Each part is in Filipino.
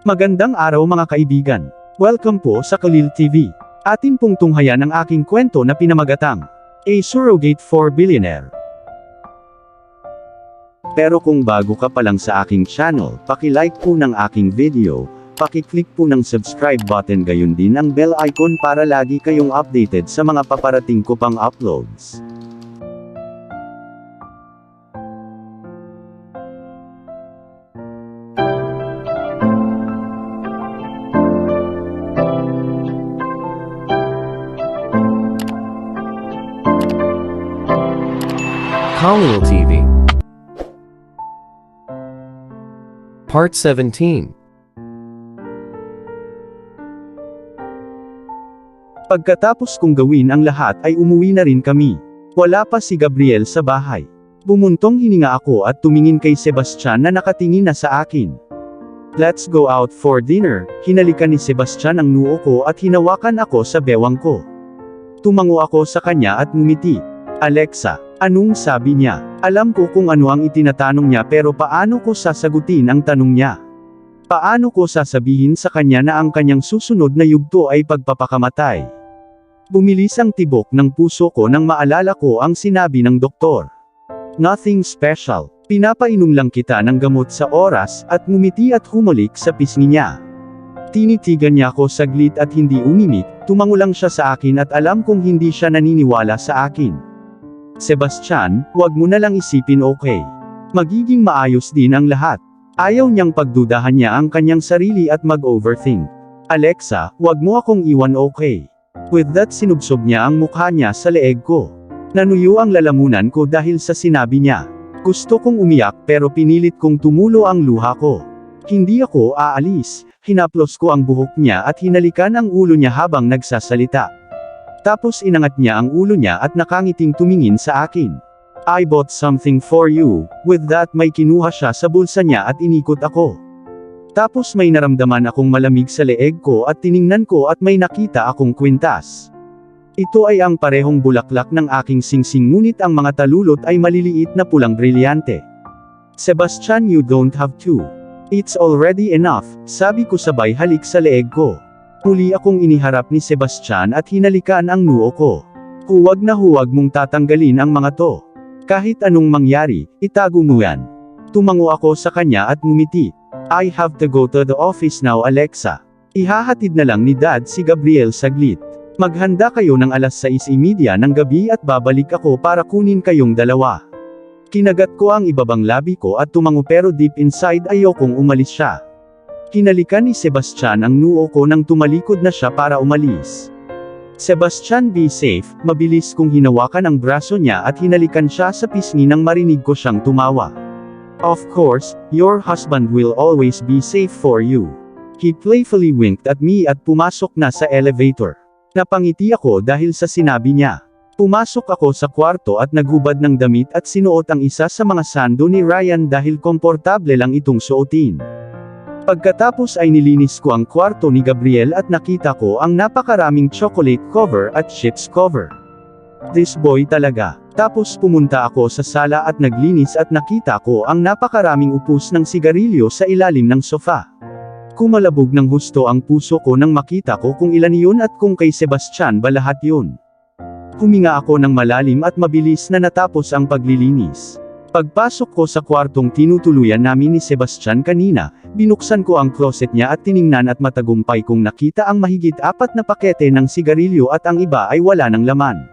Magandang araw mga kaibigan. Welcome po sa Kalil TV. Atin pong tunghayan ang aking kwento na pinamagatang A Surrogate for Billionaire. Pero kung bago ka pa lang sa aking channel, paki-like po ng aking video, paki-click po ng subscribe button gayon din ang bell icon para lagi kayong updated sa mga paparating ko pang uploads. Kalil TV Part 17. Pagkatapos kong gawin ang lahat ay umuwi na rin kami. Wala pa si Gabriel sa bahay. Bumuntong hininga ako at tumingin kay Sebastian na nakatingin na sa akin. Let's go out for dinner, hinalikan ni Sebastian ang noo ko at hinawakan ako sa bewang ko. Tumango ako sa kanya at ngumiti. Alexa, anong sabi niya? Alam ko kung ano ang itinatanong niya pero paano ko sasagutin ang tanong niya? Paano ko sasabihin sa kanya na ang kanyang susunod na yugto ay pagpapakamatay? Bumilis ang tibok ng puso ko nang maalala ko ang sinabi ng doktor. Nothing special. Pinapainom lang kita ng gamot sa oras at ngumiti at humalik sa pisngi niya. Tinitigan niya ako saglit at hindi umimik, tumango lang siya sa akin at alam kong hindi siya naniniwala sa akin. Sebastian, wag mo na lang isipin okay. Magiging maayos din ang lahat. Ayaw niyang pagdudahan niya ang kanyang sarili at mag-overthink. Alexa, wag mo akong iwan okay. With that sinubsob niya ang mukha niya sa leeg ko. Nanuyo ang lalamunan ko dahil sa sinabi niya. Gusto kong umiyak pero pinilit kong tumulo ang luha ko. Hindi ako aalis. Hinaplos ko ang buhok niya at hinalikan ang ulo niya habang nagsasalita. Tapos inangat niya ang ulo niya at nakangiting tumingin sa akin. I bought something for you. With that may kinuha siya sa bulsa niya at inikot ako. Tapos may naramdaman akong malamig sa leeg ko at tiningnan ko at may nakita akong kwintas. Ito ay ang parehong bulaklak ng aking singsing ngunit ang mga talulot ay maliliit na pulang brilyante. Sebastian, you don't have to. It's already enough, sabi ko sabay halik sa leeg ko. Muli akong iniharap ni Sebastian at hinalikan ang noo ko. Huwag na huwag mong tatanggalin ang mga to. Kahit anong mangyari, itago mo yan. Tumango ako sa kanya at ngumiti. I have to go to the office now, Alexa. Ihahatid na lang ni Dad si Gabriel saglit. Maghanda kayo ng alas 6:30 ng gabi at babalik ako para kunin kayong dalawa. Kinagat ko ang ibabang labi ko at tumango pero deep inside ayokong umalis siya. Hinalikan ni Sebastian ang noo ko nang tumalikod na siya para umalis. Sebastian, be safe, mabilis kong hinawakan ang braso niya at hinalikan siya sa pisngi nang marinig ko siyang tumawa. Of course, your husband will always be safe for you. He playfully winked at me at pumasok na sa elevator. Napangiti ako dahil sa sinabi niya. Pumasok ako sa kwarto at naghubad ng damit at sinuot ang isa sa mga sando ni Ryan dahil komportable lang itong suotin. Pagkatapos ay nilinis ko ang kwarto ni Gabriel at nakita ko ang napakaraming chocolate cover at sheets cover. This boy talaga. Tapos pumunta ako sa sala at naglinis at nakita ko ang napakaraming upos ng sigarilyo sa ilalim ng sofa. Kumalabog ng husto ang puso ko nang makita ko kung ilan yun at kung kay Sebastian ba lahat yun. Huminga ako ng malalim at mabilis na natapos ang paglilinis. Pagpasok ko sa kwartong tinutuluyan namin ni Sebastian kanina, binuksan ko ang closet niya at tiningnan at matagumpay kong nakita ang mahigit 4 na pakete ng sigarilyo at ang iba ay wala ng laman.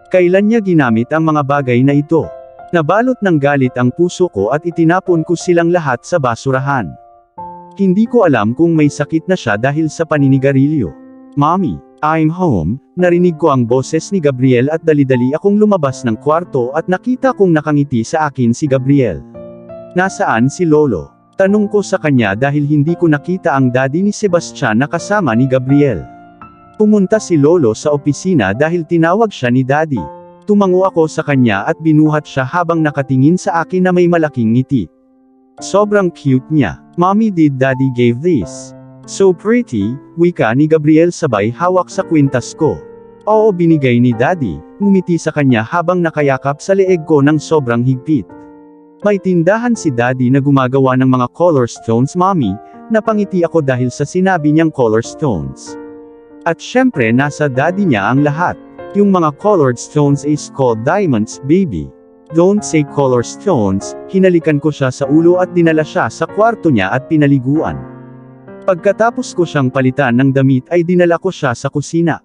Kailan niya ginamit ang mga bagay na ito? Nabalot ng galit ang puso ko at itinapon ko silang lahat sa basurahan. Hindi ko alam kung may sakit na siya dahil sa paninigarilyo. Mommy, I'm home. Narinig ko ang boses ni Gabriel at dali-dali akong lumabas ng kwarto at nakita kong nakangiti sa akin si Gabriel. Nasaan si Lolo? Tanong ko sa kanya dahil hindi ko nakita ang daddy ni Sebastian na kasama ni Gabriel. Pumunta si Lolo sa opisina dahil tinawag siya ni daddy. Tumango ako sa kanya at binuhat siya habang nakatingin sa akin na may malaking ngiti. Sobrang cute niya. Mommy, did daddy gave this? So pretty, wika ni Gabriel sabay hawak sa kwintas ko. Oo, binigay ni daddy, ngumiti sa kanya habang nakayakap sa leeg ko ng sobrang higpit. May tindahan si Daddy na gumagawa ng mga color stones, Mommy. Napangiti ako dahil sa sinabi niyang color stones. At syempre nasa Daddy niya ang lahat. Yung mga colored stones is called diamonds, baby. Don't say color stones. Hinalikan ko siya sa ulo at dinala siya sa kwarto niya at pinaliguan. Pagkatapos ko siyang palitan ng damit ay dinala ko siya sa kusina.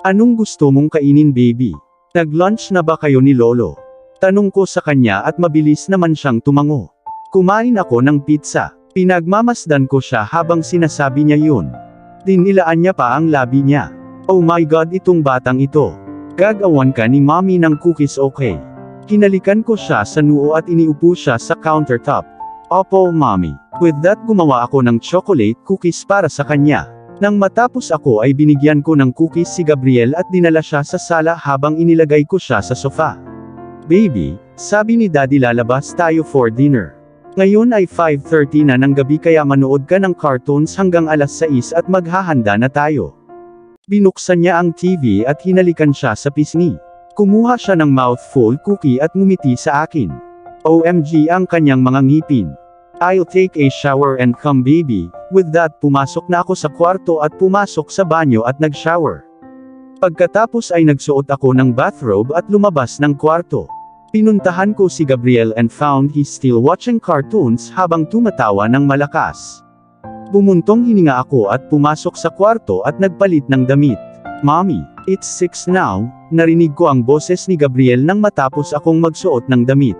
Anong gusto mong kainin, baby? Nag-lunch na ba kayo ni Lolo? Tanong ko sa kanya at mabilis naman siyang tumango. Kumain ako ng pizza. Pinagmamasdan ko siya habang sinasabi niya yun. Dinilaan niya pa ang labi niya. Oh my God, itong batang ito. Gagawan ka ni Mommy ng cookies, okay? Hinalikan ko siya sa noo at iniupo siya sa countertop. Opo, Mommy. With that gumawa ako ng chocolate cookies para sa kanya. Nang matapos ako ay binigyan ko ng cookies si Gabriel at dinala siya sa sala habang inilagay ko siya sa sofa. Baby, sabi ni Daddy lalabas tayo for dinner. Ngayon ay 5:30 na ng gabi kaya manood ka ng cartoons hanggang alas 6 at maghahanda na tayo. Binuksan niya ang TV at hinalikan siya sa pisngi. Kumuha siya ng mouthful cookie at ngumiti sa akin. OMG ang kanyang mga ngipin. I'll take a shower and come, baby. With that pumasok na ako sa kwarto at pumasok sa banyo at nag-shower. Pagkatapos ay nagsuot ako ng bathrobe at lumabas ng kwarto. Pinuntahan ko si Gabriel and found he's still watching cartoons habang tumatawa ng malakas. Bumuntong hininga ako at pumasok sa kwarto at nagpalit ng damit. Mommy, it's 6 now, narinig ko ang boses ni Gabriel nang matapos akong magsuot ng damit.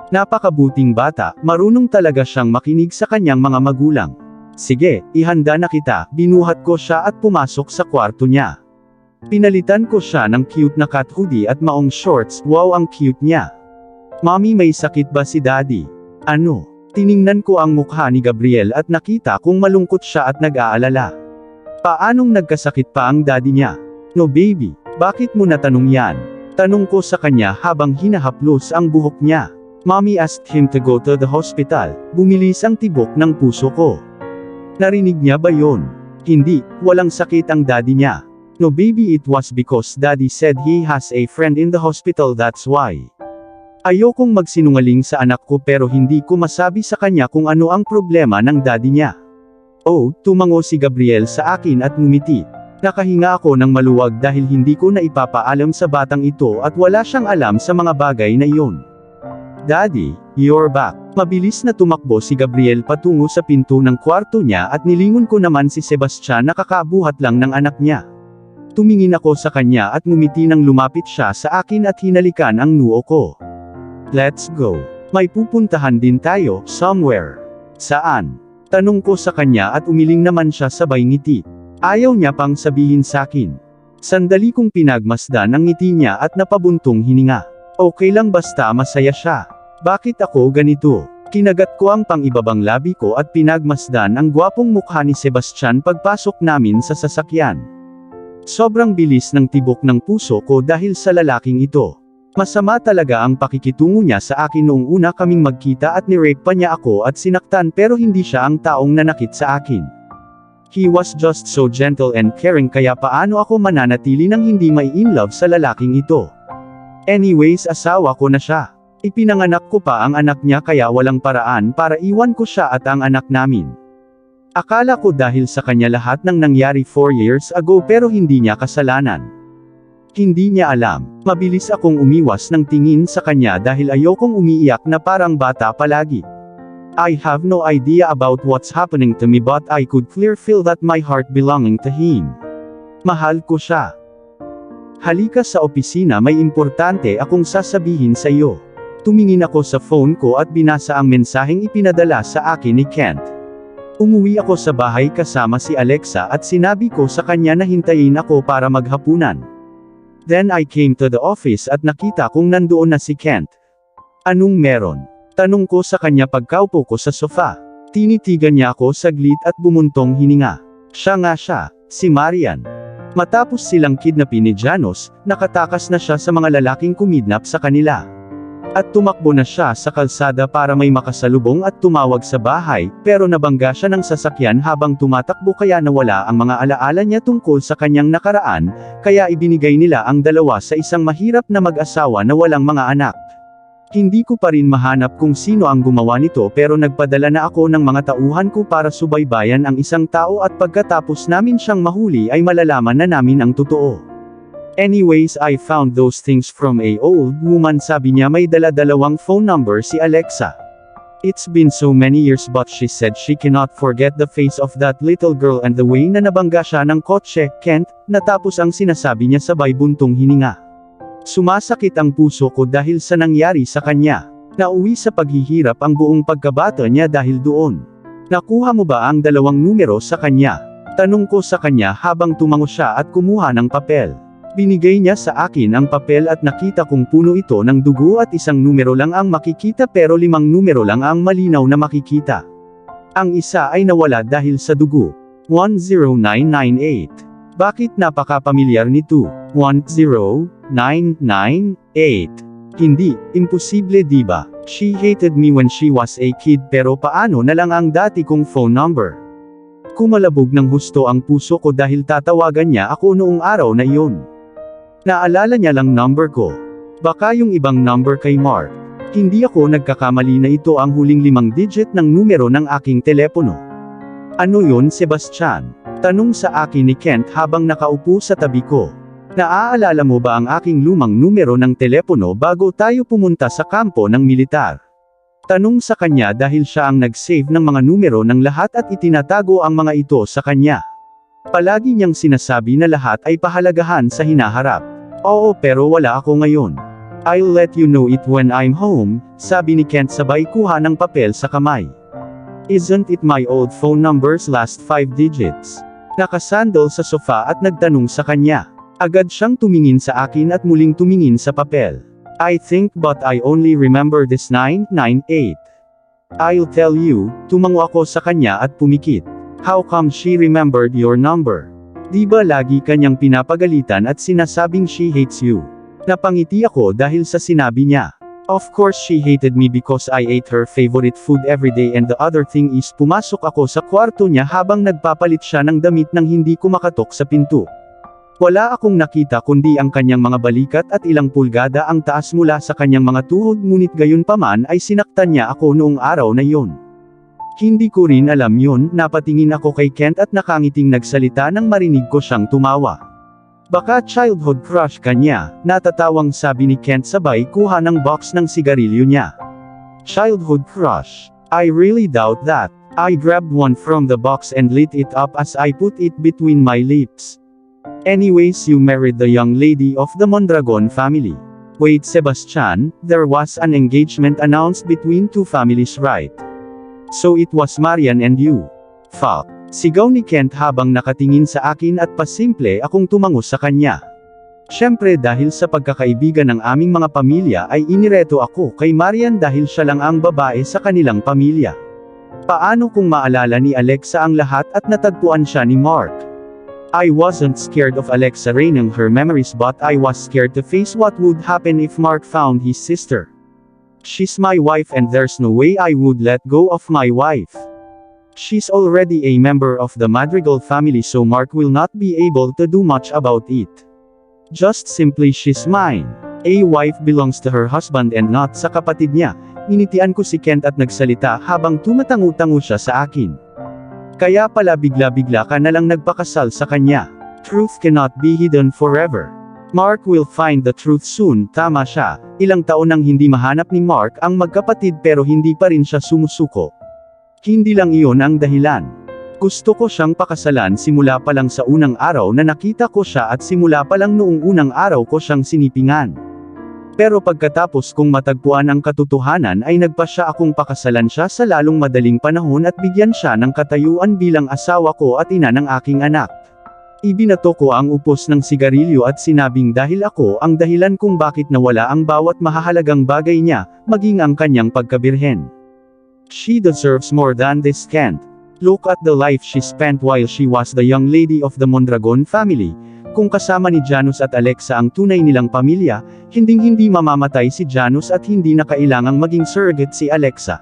Napakabuting bata, marunong talaga siyang makinig sa kanyang mga magulang. Sige, ihanda na kita, binuhat ko siya at pumasok sa kwarto niya. Pinalitan ko siya ng cute na cat hoodie at maong shorts, wow ang cute niya. Mommy, may sakit ba si Daddy? Ano? Tiningnan ko ang mukha ni Gabriel at nakita kong malungkot siya at nag-aalala. Paanong nagkasakit pa ang daddy niya? No baby, bakit mo natanong yan? Tanong ko sa kanya habang hinahaplos ang buhok niya. Mommy asked him to go to the hospital. Bumilis ang tibok ng puso ko. Narinig niya ba yon? Hindi, walang sakit ang daddy niya. No baby, it was because daddy said he has a friend in the hospital, that's why. Ayokong magsinungaling sa anak ko pero hindi ko masabi sa kanya kung ano ang problema ng daddy niya. Oh, tumango si Gabriel sa akin at ngumiti. Nakahinga ako ng maluwag dahil hindi ko na ipapaalam sa batang ito at wala siyang alam sa mga bagay na iyon. Daddy, you're back. Mabilis na tumakbo si Gabriel patungo sa pinto ng kwarto niya at nilingon ko naman si Sebastian na kakabuhat lang ng anak niya. Tumingin ako sa kanya at ngumiti nang lumapit siya sa akin at hinalikan ang noo ko. Let's go. May pupuntahan din tayo, somewhere. Saan? Tanong ko sa kanya at umiling naman siya sabay ngiti. Ayaw niya pang sabihin sakin. Sandali kong pinagmasdan ang ngiti niya at napabuntong hininga. Okay lang basta masaya siya. Bakit ako ganito? Kinagat ko ang pang-ibabang labi ko at pinagmasdan ang gwapong mukha ni Sebastian pagpasok namin sa sasakyan. Sobrang bilis ng tibok ng puso ko dahil sa lalaking ito. Masama talaga ang pakikitungo niya sa akin noong una kaming magkita at ni-rape pa niya ako at sinaktan pero hindi siya ang taong nanakit sa akin. He was just so gentle and caring kaya paano ako mananatili nang hindi may in love sa lalaking ito. Anyways, asawa ko na siya. Ipinanganak ko pa ang anak niya kaya walang paraan para iwan ko siya at ang anak namin. Akala ko dahil sa kanya lahat ng nangyari 4 years ago pero hindi niya kasalanan. Hindi niya alam. Mabilis akong umiwas ng tingin sa kanya dahil ayokong umiiyak na parang bata palagi. I have no idea about what's happening to me but I could clear feel that my heart belonging to him. Mahal ko siya. Halika sa opisina, may importante akong sasabihin sa iyo. Tumingin ako sa phone ko at binasa ang mensaheng ipinadala sa akin ni Kent. Umuwi ako sa bahay kasama si Alexa at sinabi ko sa kanya na hintayin ako para maghapunan. Then I came to the office at nakita kong nandoon na si Kent. Anong meron? Tanong ko sa kanya pagkaupo ko sa sofa. Tinitigan niya ako saglit at bumuntong hininga. Siya nga siya, si Marian. Matapos silang kidnapin ni Janos, nakatakas na siya sa mga lalaking kumidnap sa kanila. At tumakbo na siya sa kalsada para may makasalubong at tumawag sa bahay, pero nabangga siya ng sasakyan habang tumatakbo kaya nawala ang mga alaala niya tungkol sa kanyang nakaraan, kaya ibinigay nila ang dalawa sa isang mahirap na mag-asawa na walang mga anak. Hindi ko pa rin mahanap kung sino ang gumawa nito pero nagpadala na ako ng mga tauhan ko para subaybayan ang isang tao at pagkatapos namin siyang mahuli ay malalaman na namin ang totoo. Anyways, I found those things from a old woman, sabi niya. May dala-dalawang phone number si Alexa. It's been so many years but she said she cannot forget the face of that little girl and the way na nabangga siya ng kotse, Kent, natapos ang sinasabi niya sabay buntong hininga. Sumasakit ang puso ko dahil sa nangyari sa kanya. Nauwi sa paghihirap ang buong pagkabata niya dahil doon. Nakuha mo ba ang 2 numero sa kanya? Tanong ko sa kanya habang tumango siya at kumuha ng papel. Binigay niya sa akin ang papel at nakita kong puno ito ng dugo at 1 numero lang ang makikita pero 5 numero lang ang malinaw na makikita. Ang isa ay nawala dahil sa dugo. 10998. Bakit napaka-pamilyar nito? 10998. Hindi, imposible diba? She hated me when she was a kid pero paano na lang ang dati kong phone number? Kumalabog ng husto ang puso ko dahil tatawagan niya ako noong araw na iyon. Naalala niya lang number ko. Baka yung ibang number kay Mark. Hindi ako nagkakamali na ito ang huling 5 digit ng numero ng aking telepono. Ano yon, Sebastian? Tanong sa akin ni Kent habang nakaupo sa tabi ko. Naaalala mo ba ang aking lumang numero ng telepono bago tayo pumunta sa kampo ng militar? Tanong sa kanya dahil siya ang nag-save ng mga numero ng lahat at itinatago ang mga ito sa kanya. Palagi niyang sinasabi na lahat ay pahalagahan sa hinaharap. Oo, pero wala ako ngayon. I'll let you know it when I'm home, sabi ni Kent sabay kuha ng papel sa kamay. Isn't it my old phone number's last 5 digits? Nakasandal sa sofa at nagtanong sa kanya. Agad siyang tumingin sa akin at muling tumingin sa papel. I think but I only remember this 998. I'll tell you, tumango ako sa kanya at pumikit. How come she remembered your number? Di ba lagi kanyang pinapagalitan at sinasabing she hates you? Napangiti ako dahil sa sinabi niya. Of course she hated me because I ate her favorite food every day and the other thing is pumasok ako sa kwarto niya habang nagpapalit siya ng damit nang hindi ko makatok sa pinto. Wala akong nakita kundi ang kanyang mga balikat at ilang pulgada ang taas mula sa kanyang mga tuhod ngunit gayunpaman ay sinaktan niya ako noong araw na yon. Hindi ko rin alam yun, napatingin ako kay Kent at nakangiting nagsalita nang marinig ko siyang tumawa. Baka childhood crush ka niya, natatawang sabi ni Kent sabay kuha ng box ng sigarilyo niya. Childhood crush? I really doubt that. I grabbed one from the box and lit it up as I put it between my lips. Anyways, you married the young lady of the Mondragon family. Wait, Sebastian, there was an engagement announced between 2 families, right? So it was Marian and you. Fuck. Sigaw ni Kent habang nakatingin sa akin at pasimple akong tumango sa kanya. Siyempre dahil sa pagkakaibigan ng aming mga pamilya ay inireto ako kay Marian dahil siya lang ang babae sa kanilang pamilya. Paano kung maalala ni Alexa ang lahat at natagpuan siya ni Mark? I wasn't scared of Alexa raining her memories but I was scared to face what would happen if Mark found his sister. She's my wife and there's no way I would let go of my wife. She's already a member of the Madrigal family so Mark will not be able to do much about it. Just simply she's mine. A wife belongs to her husband and not sa kapatid niya. Initian ko si Kent at nagsalita habang tumatango-tango siya sa akin. Kaya pala bigla-bigla ka na lang nagpakasal sa kanya. Truth cannot be hidden forever. Mark will find the truth soon, tama siya. Ilang taon nang hindi mahanap ni Mark ang magkapatid pero hindi pa rin siya sumusuko. Hindi lang iyon ang dahilan. Gusto ko siyang pakasalan simula pa lang sa unang araw na nakita ko siya at simula pa lang noong unang araw ko siyang sinipingan. Pero pagkatapos kong matagpuan ang katotohanan ay nagpa siya akong pakasalan siya sa lalong madaling panahon at bigyan siya ng katayuan bilang asawa ko at ina ng aking anak. Ibinato ko ang upos ng sigarilyo at sinabing dahil ako ang dahilan kung bakit nawala ang bawat mahahalagang bagay niya, maging ang kanyang pagkabirhen. She deserves more than this, Kent. Look at the life she spent while she was the young lady of the Mondragon family. Kung kasama ni Janus at Alexa ang tunay nilang pamilya, hinding-hindi mamamatay si Janus at hindi na kailangang maging surrogate si Alexa.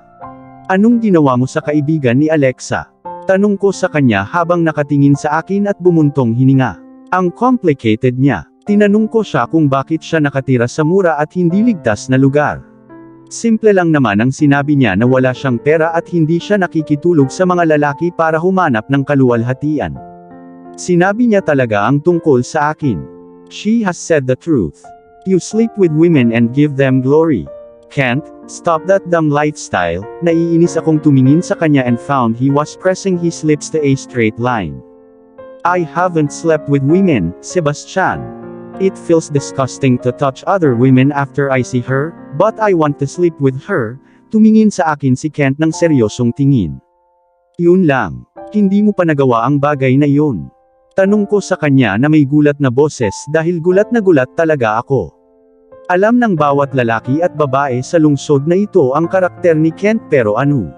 Anong ginawa mo sa kaibigan ni Alexa? Tanong ko sa kanya habang nakatingin sa akin at bumuntong hininga. Ang complicated niya. Tinanong ko siya kung bakit siya nakatira sa mura at hindi ligtas na lugar. Simple lang naman ang sinabi niya na wala siyang pera at hindi siya nakikitulog sa mga lalaki para humanap ng kaluwalhatian. Sinabi niya talaga ang tungkol sa akin. She has said the truth. You sleep with women and give them glory. Can't stop that dumb lifestyle. Naiinis akong tumingin sa kanya and found he was pressing his lips to a straight line. I haven't slept with women, Sebastian. It feels disgusting to touch other women after I see her, but I want to sleep with her. Tumingin sa akin si Kent ng seryosong tingin. Yun lang. Hindi mo pa nagawa ang bagay na yun. Tanong ko sa kanya na may gulat na boses dahil gulat na gulat talaga ako. Alam ng bawat lalaki at babae sa lungsod na ito ang karakter ni Kent pero ano?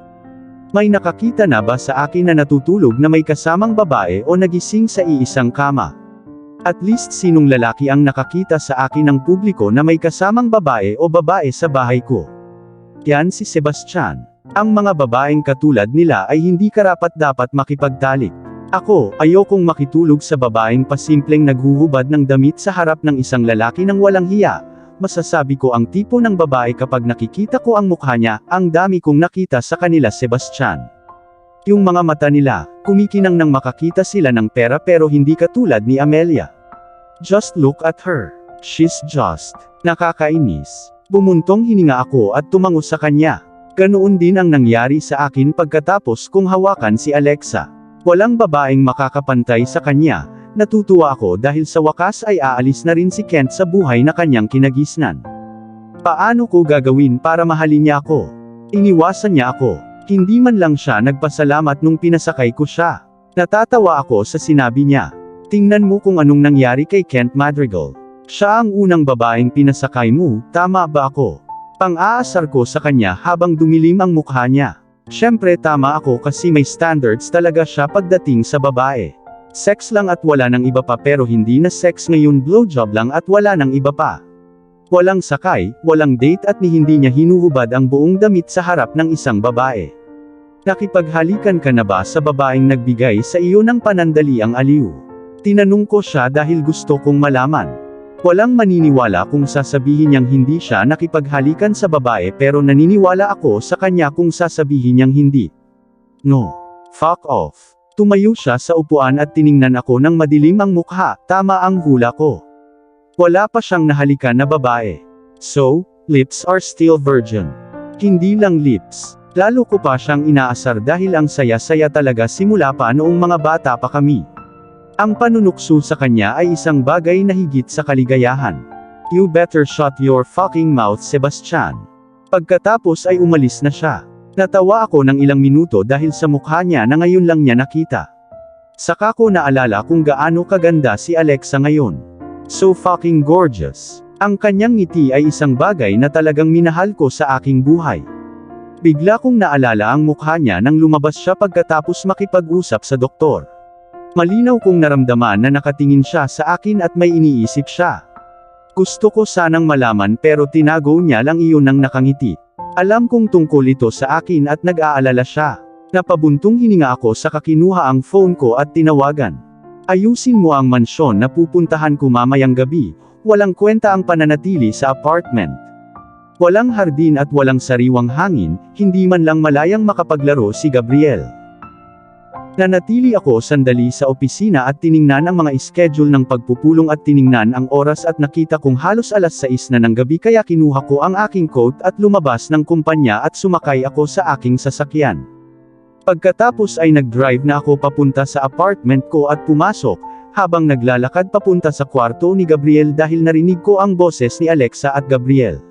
May nakakita na ba sa akin na natutulog na may kasamang babae o nagising sa iisang kama? At least sinong lalaki ang nakakita sa akin ng publiko na may kasamang babae o babae sa bahay ko? Yan si Sebastian. Ang mga babaeng katulad nila ay hindi karapat-dapat makipagtalik. Ako, ayokong makitulog sa babaeng pasimpleng naghuhubad ng damit sa harap ng isang lalaki ng walang hiya. Masasabi ko ang tipo ng babae kapag nakikita ko ang mukha niya, ang dami kong nakita sa kanila Sebastian. Yung mga mata nila, kumikinang nang makakita sila ng pera pero hindi katulad ni Amelia. Just look at her. She's just nakakainis. Bumuntong hininga ako at tumango sa kanya. Ganoon din ang nangyari sa akin pagkatapos kong hawakan si Alexa. Walang babaeng makakapantay sa kanya. Natutuwa ako dahil sa wakas ay aalis na rin si Kent sa buhay na kanyang kinagisnan. Paano ko gagawin para mahalin niya ako? Iniwasan niya ako. Hindi man lang siya nagpasalamat nung pinasakay ko siya. Natatawa ako sa sinabi niya. Tingnan mo kung anong nangyari kay Kent Madrigal. Siya ang unang babaeng pinasakay mo, tama ba ako? Pang-aasar ko sa kanya habang dumilim ang mukha niya. Siyempre tama ako kasi may standards talaga siya pagdating sa babae. Sex lang at wala nang iba pa pero hindi na sex ngayon blowjob lang at wala nang iba pa. Walang sakay, walang date at ni hindi niya hinuhubad ang buong damit sa harap ng isang babae. Nakipaghalikan ka na ba sa babaeng nagbigay sa iyo ng panandaliang aliw? Tinanong ko siya dahil gusto kong malaman. Walang maniniwala kung sasabihin niyang hindi siya nakipaghalikan sa babae pero naniniwala ako sa kanya kung sasabihin niyang hindi. No. Fuck off. Tumayo siya sa upuan at tiningnan ako ng madilim ang mukha, tama ang hula ko. Wala pa siyang nahalikan na babae. So, lips are still virgin. Hindi lang lips. Lalo ko pa siyang inaasar dahil ang saya-saya talaga simula pa noong mga bata pa kami. Ang panunukso sa kanya ay isang bagay na higit sa kaligayahan. You better shut your fucking mouth Sebastian. Pagkatapos ay umalis na siya. Natawa ako ng ilang minuto dahil sa mukha niya na ngayon lang niya nakita. Saka ko naalala kung gaano kaganda si Alexa ngayon. So fucking gorgeous. Ang kanyang ngiti ay isang bagay na talagang minahal ko sa aking buhay. Bigla kong naalala ang mukha niya nang lumabas siya pagkatapos makipag-usap sa doktor. Malinaw kong naramdaman na nakatingin siya sa akin at may iniisip siya. Gusto ko sanang malaman pero tinago niya lang iyon nang nakangiti. Alam kong tungkol ito sa akin at nag-aalala siya. Napabuntong hininga ako sa kakinuha ang phone ko at tinawagan. Ayusin mo ang mansyon na pupuntahan ko mamayang gabi, walang kwenta ang pananatili sa apartment. Walang hardin at walang sariwang hangin, hindi man lang malayang makapaglaro si Gabriel. Nanatili ako sandali sa opisina at tiningnan ang mga schedule ng pagpupulong at tiningnan ang oras at nakita kong halos alas 6 na ng gabi kaya kinuha ko ang aking coat at lumabas ng kumpanya at sumakay ako sa aking sasakyan. Pagkatapos ay nag-drive na ako papunta sa apartment ko at pumasok, habang naglalakad papunta sa kwarto ni Gabriel dahil narinig ko ang boses ni Alexa at Gabriel.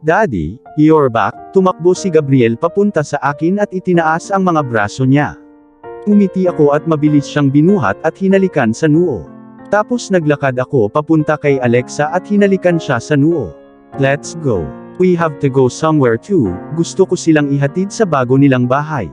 Daddy, you're back. Tumakbo si Gabriel papunta sa akin at itinaas ang mga braso niya. Umiti ako at mabilis siyang binuhat at hinalikan sa noo. Tapos naglakad ako papunta kay Alexa at hinalikan siya sa noo. Let's go. We have to go somewhere too, gusto ko silang ihatid sa bago nilang bahay.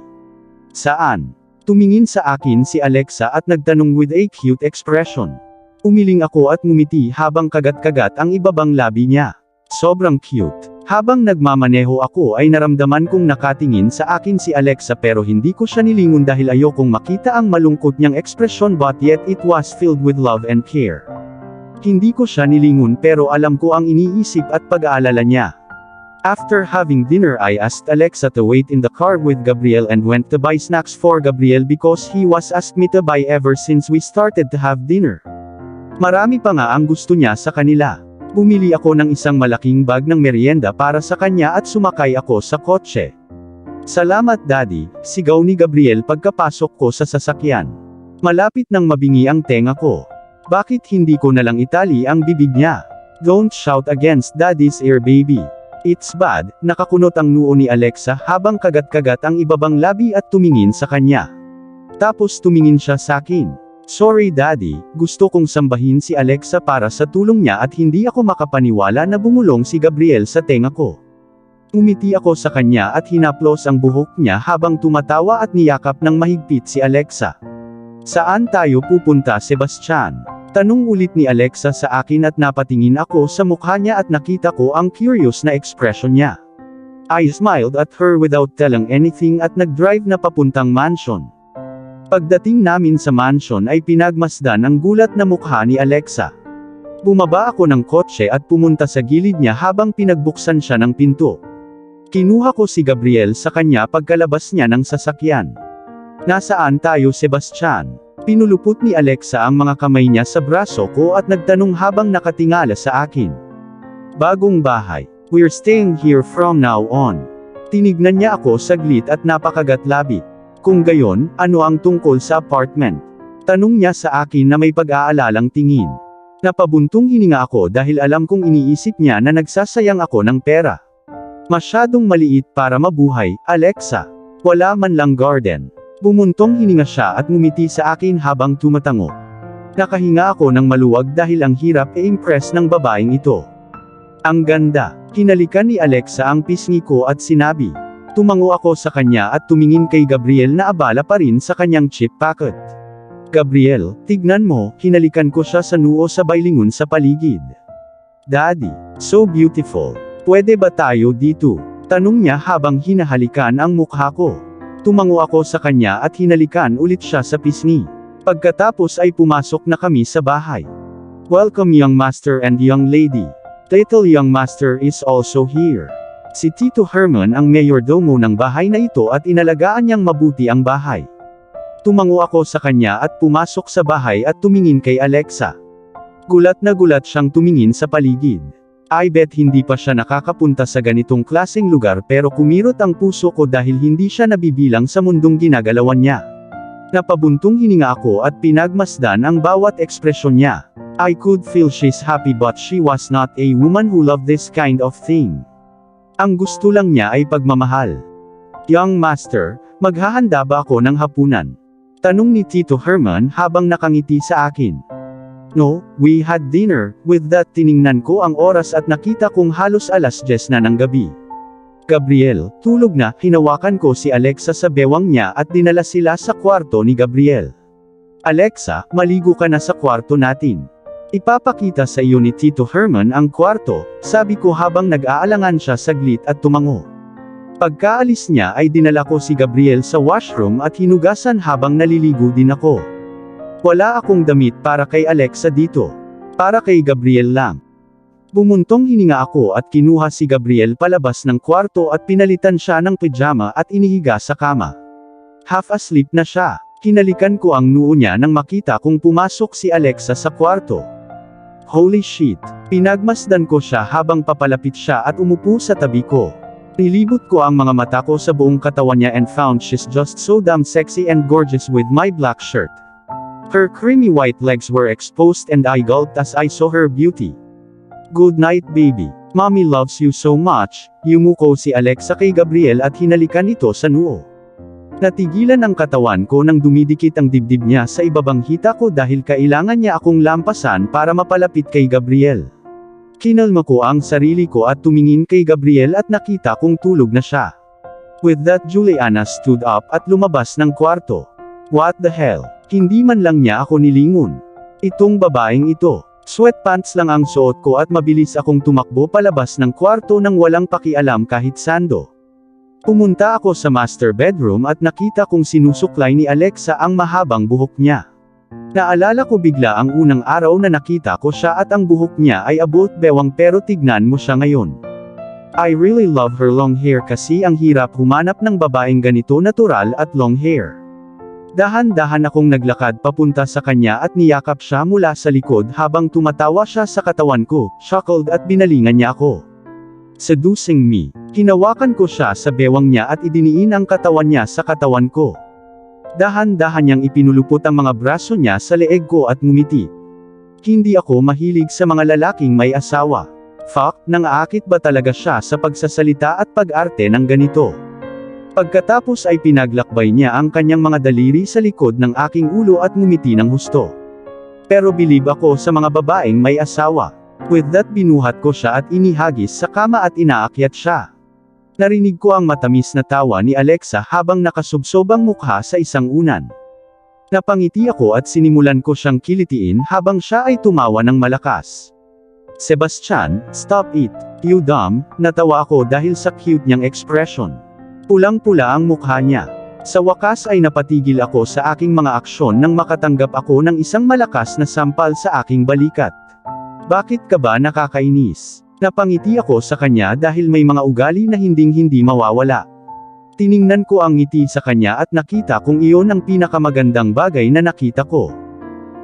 Saan? Tumingin sa akin si Alexa at nagtanong with a cute expression. Umiling ako at ngumiti habang kagat-kagat ang ibabang labi niya. Sobrang cute. Habang nagmamaneho ako ay naramdaman kong nakatingin sa akin si Alexa pero hindi ko siya nilingon dahil ayokong makita ang malungkot niyang ekspresyon but yet it was filled with love and care. Hindi ko siya nilingon pero alam ko ang iniisip at pag-aalala niya. After having dinner, I asked Alexa to wait in the car with Gabriel and went to buy snacks for Gabriel because he was asked me to buy ever since we started to have dinner. Marami pa nga ang gusto niya sa kanila. Bumili ako ng isang malaking bag ng merienda para sa kanya at sumakay ako sa kotse. Salamat Daddy, sigaw ni Gabriel pagkapasok ko sa sasakyan. Malapit nang mabingi ang tenga ko. Bakit hindi ko nalang itali ang bibig niya? Don't shout against Daddy's ear baby. It's bad, nakakunot ang noo ni Alexa habang kagat-kagat ang ibabang labi at tumingin sa kanya. Tapos tumingin siya sa akin. Sorry Daddy, gusto kong sambahin si Alexa para sa tulong niya at hindi ako makapaniwala na bumulong si Gabriel sa tenga ko. Umiti ako sa kanya at hinaplos ang buhok niya habang tumatawa at niyakap ng mahigpit si Alexa. Saan tayo pupunta Sebastian? Tanong ulit ni Alexa sa akin at napatingin ako sa mukha niya at nakita ko ang curious na ekspresyon niya. I smiled at her without telling anything at nag-drive na papuntang mansion. Pagdating namin sa mansion ay pinagmasdan ang gulat na mukha ni Alexa. Bumaba ako ng kotse at pumunta sa gilid niya habang pinagbuksan siya ng pinto. Kinuha ko si Gabriel sa kanya pagkalabas niya ng sasakyan. Nasaan tayo Sebastian? Pinulupot ni Alexa ang mga kamay niya sa braso ko at nagtanong habang nakatingala sa akin. Bagong bahay. We're staying here from now on. Tinignan niya ako saglit at napakagat-labi. Kung gayon, ano ang tungkol sa apartment? Tanong niya sa akin na may pag-aalalang tingin. Napabuntong hininga ako dahil alam kong iniisip niya na nagsasayang ako ng pera. Masyadong maliit para mabuhay, Alexa. Wala man lang garden. Bumuntong hininga siya at ngumiti sa akin habang tumatango. Nakahinga ako ng maluwag dahil ang hirap impress ng babaeng ito. Ang ganda. Hinalikan ni Alexa ang pisngi ko at sinabi. Tumango ako sa kanya at tumingin kay Gabriel na abala pa rin sa kanyang chip packet. Gabriel, tignan mo, hinalikan ko siya sa noo sabay lingon sa paligid. Daddy, so beautiful. Pwede ba tayo dito? Tanong niya habang hinahalikan ang mukha ko. Tumango ako sa kanya at hinalikan ulit siya sa pisngi. Pagkatapos ay pumasok na kami sa bahay. Welcome young master and young lady. Little young master is also here. Si Tito Herman ang mayordomo ng bahay na ito at inalagaan niyang mabuti ang bahay. Tumango ako sa kanya at pumasok sa bahay at tumingin kay Alexa. Gulat na gulat siyang tumingin sa paligid. I bet hindi pa siya nakakapunta sa ganitong klaseng lugar pero kumirot ang puso ko dahil hindi siya nabibilang sa mundong ginagalawan niya. Napabuntong hininga ako at pinagmasdan ang bawat ekspresyon niya. I could feel she's happy but she was not a woman who loved this kind of thing. Ang gusto lang niya ay pagmamahal. Young master, maghahanda ba ako ng hapunan? Tanong ni Tito Herman habang nakangiti sa akin. No, we had dinner. With that tiningnan ko ang oras at nakita kong halos alas 10 na ng gabi. Gabriel, tulog na, hinawakan ko si Alexa sa bewang niya at dinala sila sa kwarto ni Gabriel. Alexa, maligo ka na sa kwarto natin. Ipapakita sa iyo ni Tito Herman ang kwarto, sabi ko habang nag-aalangan siya saglit at tumango. Pagkaalis niya ay dinala ko si Gabriel sa washroom at hinugasan habang naliligo din ako. Wala akong damit para kay Alexa dito. Para kay Gabriel lang. Bumuntong hininga ako at kinuha si Gabriel palabas ng kwarto at pinalitan siya ng pijama at inihiga sa kama. Half asleep na siya. Hinalikan ko ang noo niya nang makita kong pumasok si Alexa sa kwarto. Holy shit! Pinagmasdan ko siya habang papalapit siya at umupo sa tabi ko. Nilibot ko ang mga mata ko sa buong katawan niya and found she's just so damn sexy and gorgeous with my black shirt. Her creamy white legs were exposed and I gulped as I saw her beauty. Good night baby. Mommy loves you so much. Yumuko si Alexa kay Gabriel at hinalikan ito sa noo. Natigilan ang katawan ko nang dumidikit ang dibdib niya sa ibabang hita ko dahil kailangan niya akong lampasan para mapalapit kay Gabriel. Kinalma ko ang sarili ko at tumingin kay Gabriel at nakita kong tulog na siya. With that Juliana stood up at lumabas ng kwarto. What the hell? Hindi man lang niya ako nilingon. Itong babaeng ito. Sweatpants lang ang suot ko at mabilis akong tumakbo palabas ng kwarto nang walang pakialam kahit sando. Pumunta ako sa master bedroom at nakita kong sinusuklay ni Alexa ang mahabang buhok niya. Naalala ko bigla ang unang araw na nakita ko siya at ang buhok niya ay abot bewang pero tignan mo siya ngayon. I really love her long hair kasi ang hirap humanap ng babaeng ganito natural at long hair. Dahan-dahan akong naglakad papunta sa kanya at niyakap siya mula sa likod habang tumatawa siya sa katawan ko, chuckled at binalingan niya ako. Seducing me. Hinawakan ko siya sa bewang niya at idiniin ang katawan niya sa katawan ko. Dahan-dahan niyang ipinulupot ang mga braso niya sa leeg ko at ngumiti. Hindi ako mahilig sa mga lalaking may asawa. Fuck, nang-aakit ba talaga siya sa pagsasalita at pag-arte ng ganito? Pagkatapos ay pinaglakbay niya ang kanyang mga daliri sa likod ng aking ulo at ngumiti ng husto. Pero bilib ako sa mga babaeng may asawa. With that binuhat ko siya at inihagis sa kama at inaakyat siya. Narinig ko ang matamis na tawa ni Alexa habang nakasubsob ang mukha sa isang unan. Napangiti ako at sinimulan ko siyang kilitiin habang siya ay tumawa ng malakas. Sebastian, stop it, you dumb, natawa ako dahil sa cute niyang expression. Pulang-pula ang mukha niya. Sa wakas ay napatigil ako sa aking mga aksyon nang makatanggap ako ng isang malakas na sampal sa aking balikat. Bakit ka ba nakakainis? Napangiti ako sa kanya dahil may mga ugali na hinding-hindi mawawala. Tiningnan ko ang ngiti sa kanya at nakita kong iyon ang pinakamagandang bagay na nakita ko.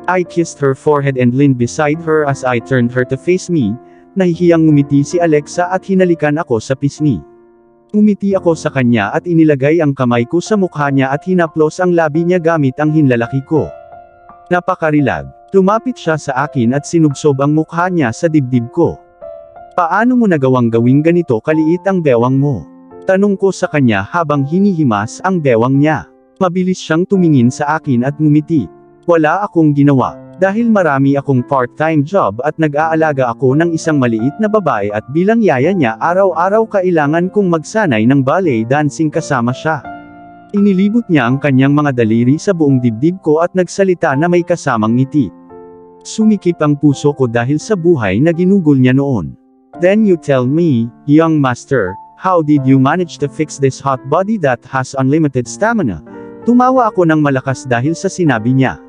I kissed her forehead and leaned beside her as I turned her to face me. Nahihiyang ngumiti si Alexa at hinalikan ako sa pisngi. Ngumiti ako sa kanya at inilagay ang kamay ko sa mukha niya at hinaplos ang labi niya gamit ang hinlalaki ko. Napakarilag. Lumapit siya sa akin at sinubsob ang mukha niya sa dibdib ko. Paano mo nagawang gawing ganito kaliit ang bewang mo? Tanong ko sa kanya habang hinihimas ang bewang niya. Mabilis siyang tumingin sa akin at ngumiti. Wala akong ginawa. Dahil marami akong part-time job at nag-aalaga ako ng isang maliit na babae at bilang yaya niya araw-araw kailangan kong magsanay ng ballet dancing kasama siya. Inilibot niya ang kanyang mga daliri sa buong dibdib ko at nagsalita na may kasamang ngiti. Sumikip ang puso ko dahil sa buhay na ginugol niya noon. Then you tell me, young master, how did you manage to fix this hot body that has unlimited stamina? Tumawa ako ng malakas dahil sa sinabi niya.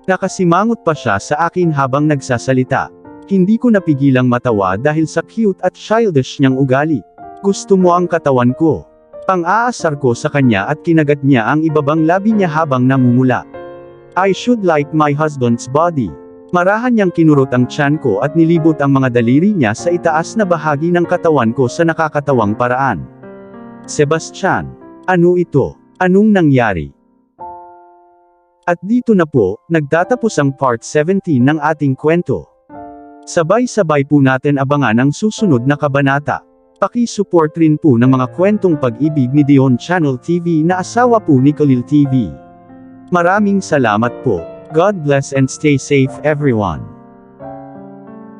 Nakasimangot pa siya sa akin habang nagsasalita. Hindi ko napigilang matawa dahil sa cute at childish niyang ugali. Gusto mo ang katawan ko? Pang-aasar ko sa kanya at kinagat niya ang ibabang labi niya habang namumula. I should like my husband's body. Marahan niyang kinurot ang tiyan ko at nilibot ang mga daliri niya sa itaas na bahagi ng katawan ko sa nakakatawang paraan. Sebastian, ano ito? Anong nangyari? At dito na po, nagtatapos ang part 17 ng ating kwento. Sabay-sabay po natin abangan ang susunod na kabanata. Paki-support rin po ng mga kwentong pag-ibig ni Dion Channel TV na asawa po ni Khalil TV. Maraming salamat po. God bless and stay safe everyone.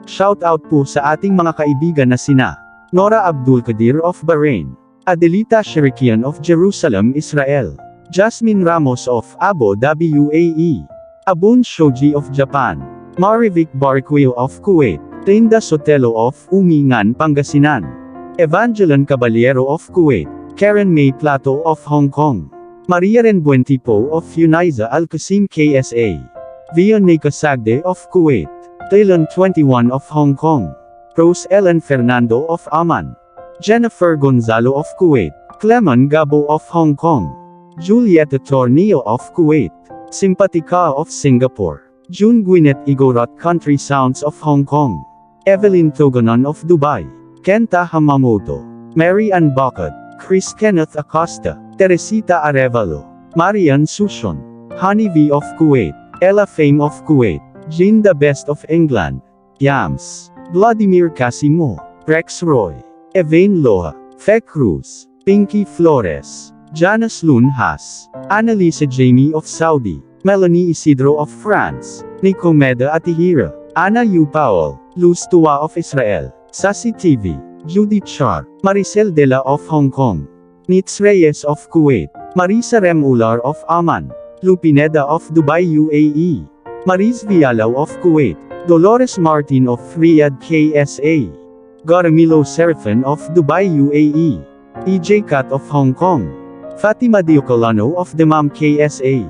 Shout out po sa ating mga kaibigan na sina Nora Abdul Qadir of Bahrain, Adelita Shirikian of Jerusalem, Israel, Jasmine Ramos of Abu Dhabi UAE, Abun Shoji of Japan, Marivic Barquio of Kuwait, Linda Sotelo of Umingan, Pangasinan, Evangeline Caballero of Kuwait, Karen May Plato of Hong Kong, Maria Renbuentipo of Uniza Al-Qasim KSA, Vianica Sagde of Kuwait, Taylon 21 of Hong Kong, Rose Ellen Fernando of Aman, Jennifer Gonzalo of Kuwait, Clemon Gabo of Hong Kong, Julieta Tornillo of Kuwait, Simpatica of Singapore, June Gwyneth Igorot Country Sounds of Hong Kong, Evelyn Togonon of Dubai, Kenta Hamamoto, Mary Ann Bacot, Chris Kenneth Acosta, Teresita Arevalo, Marian Sushon, Honey V of Kuwait, Ella Fame of Kuwait, Jean the Best of England, Yams, Vladimir Casimo, Rex Roy, Evain Loha, Fe Cruz, Pinky Flores, Janice Lun Haas, Annalisa Jamie of Saudi, Melanie Isidro of France, Nicomeda Atihira, Anna Yu Powell, Luz Tua of Israel, Sassy TV, Judy Char, Maricel Dela of Hong Kong, Nitz Reyes of Kuwait, Marisa Rem Ular of Aman, Lupineda of Dubai UAE, Mariz Vialaw of Kuwait, Dolores Martin of Riyadh KSA, Garamilo Serafin of Dubai UAE, EJ Kat of Hong Kong, Fatima Diocolano of Damam KSA,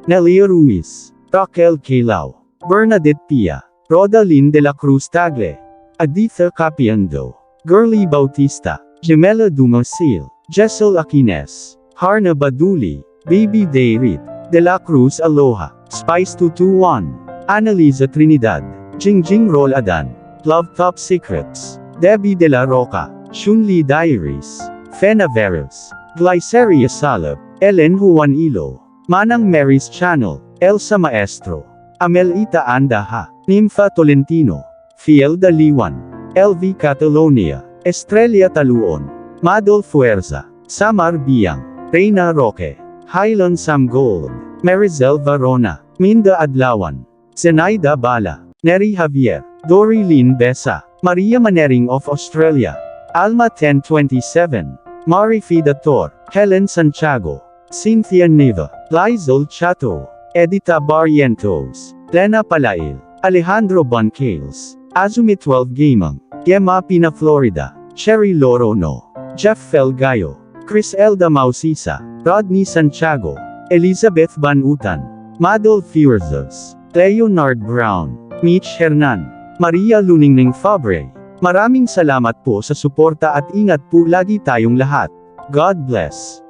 Nelia Ruiz, Raquel Calao, Bernadette Pia, Rodalyn de la Cruz Tagle, Aditha Capiando, Girly Bautista, Gemela Dumasil, Jessel Aquines, Harna Baduli, Baby Dayrit, De La Cruz Aloha, Spice 221, Annalisa Trinidad, Jingjing Roladan, Love Top Secrets, Debbie De La Roca, Shunli Diaries, Fena Veros, Glyceria Salab, Ellen Juanilo, Manang Mary's Channel, Elsa Maestro, Amelita Andaha, Nympha Tolentino, Fiel Daliwan, LV Catalonia, Estrella Taluon, Madol Fuerza, Samar Biang, Reina Roque, Highland Sam Gold, Marizel Varona, Minda Adlawan, Zenaida Bala, Neri Javier, Dory Lynn Besa, Maria Manering of Australia, Alma 1027, Mari Fidator, Helen Santiago, Cynthia Neva, Lizel Chato, Edita Barrientos, Lena Palail, Alejandro Boncales, Azumi 12 Gamang, Gemma Pina Florida, Cherry Lorono, Jeff Felgayo, Chris Elda Mausisa, Rodney Santiago, Elizabeth Banutan, Madol Fierzos, Leonard Brown, Mitch Hernan, Maria Luningning Fabre. Maraming salamat po sa suporta at ingat po lagi tayong lahat. God bless.